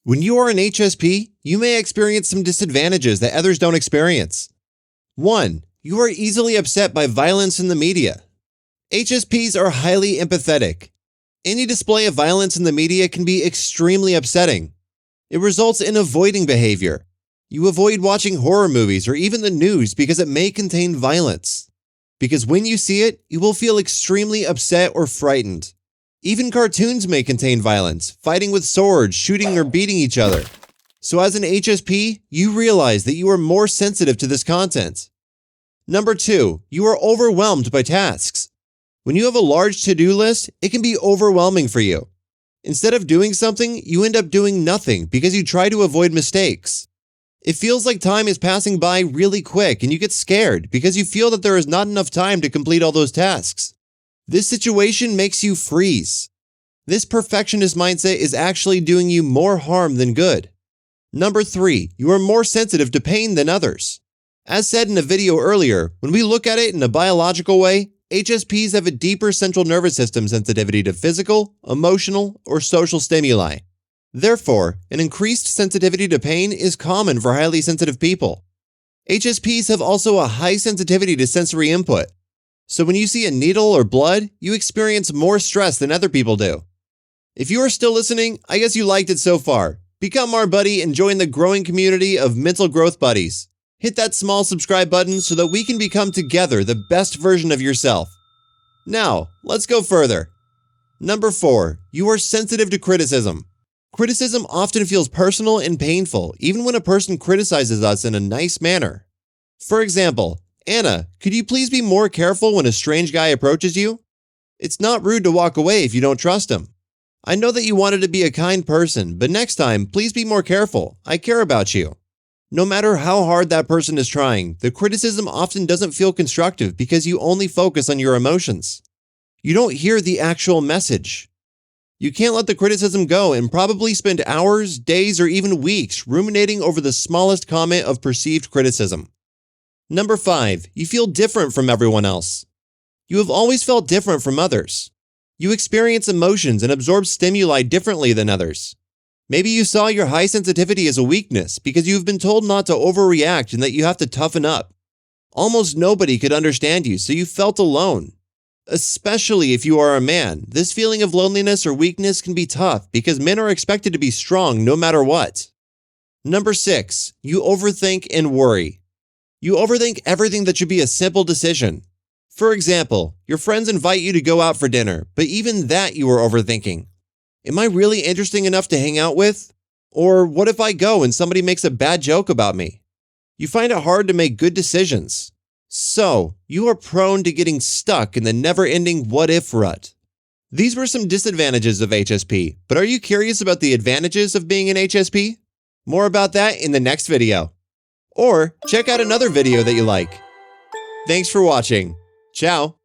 When you are an HSP, you may experience some disadvantages that others don't experience. 1. You are easily upset by violence in the media. HSPs are highly empathetic. Any display of violence in the media can be extremely upsetting. It results in avoiding behavior. You avoid watching horror movies or even the news because it may contain violence. Because when you see it, you will feel extremely upset or frightened. Even cartoons may contain violence, fighting with swords, shooting or beating each other. So as an HSP, you realize that you are more sensitive to this content. Number 2, you are overwhelmed by tasks. When you have a large to-do list, it can be overwhelming for you. Instead of doing something, you end up doing nothing because you try to avoid mistakes. It feels like time is passing by really quick and you get scared because you feel that there is not enough time to complete all those tasks. This situation makes you freeze. This perfectionist mindset is actually doing you more harm than good. Number 3, you are more sensitive to pain than others. As said in a video earlier, when we look at it in a biological way, HSPs have a deeper central nervous system sensitivity to physical, emotional, or social stimuli. Therefore, an increased sensitivity to pain is common for highly sensitive people. HSPs have also a high sensitivity to sensory input. So when you see a needle or blood, you experience more stress than other people do. If you are still listening, I guess you liked it so far. Become our buddy and join the growing community of mental growth buddies. Hit that small subscribe button so that we can become together the best version of yourself. Now, let's go further. Number 4, you are sensitive to criticism. Criticism often feels personal and painful, even when a person criticizes us in a nice manner. For example, Anna, could you please be more careful when a strange guy approaches you? It's not rude to walk away if you don't trust him. I know that you wanted to be a kind person, but next time, please be more careful. I care about you. No matter how hard that person is trying, the criticism often doesn't feel constructive because you only focus on your emotions. You don't hear the actual message. You can't let the criticism go and probably spend hours, days, or even weeks ruminating over the smallest comment of perceived criticism. Number 5, you feel different from everyone else. You have always felt different from others. You experience emotions and absorb stimuli differently than others. Maybe you saw your high sensitivity as a weakness because you've been told not to overreact and that you have to toughen up. Almost nobody could understand you, so you felt alone. Especially if you are a man, this feeling of loneliness or weakness can be tough because men are expected to be strong no matter what. Number 6, you overthink and worry. You overthink everything that should be a simple decision. For example, your friends invite you to go out for dinner, but even that you are overthinking. Am I really interesting enough to hang out with? Or what if I go and somebody makes a bad joke about me? You find it hard to make good decisions. So, you are prone to getting stuck in the never-ending what-if rut. These were some disadvantages of HSP, but are you curious about the advantages of being an HSP? More about that in the next video. Or check out another video that you like. Thanks for watching. Ciao.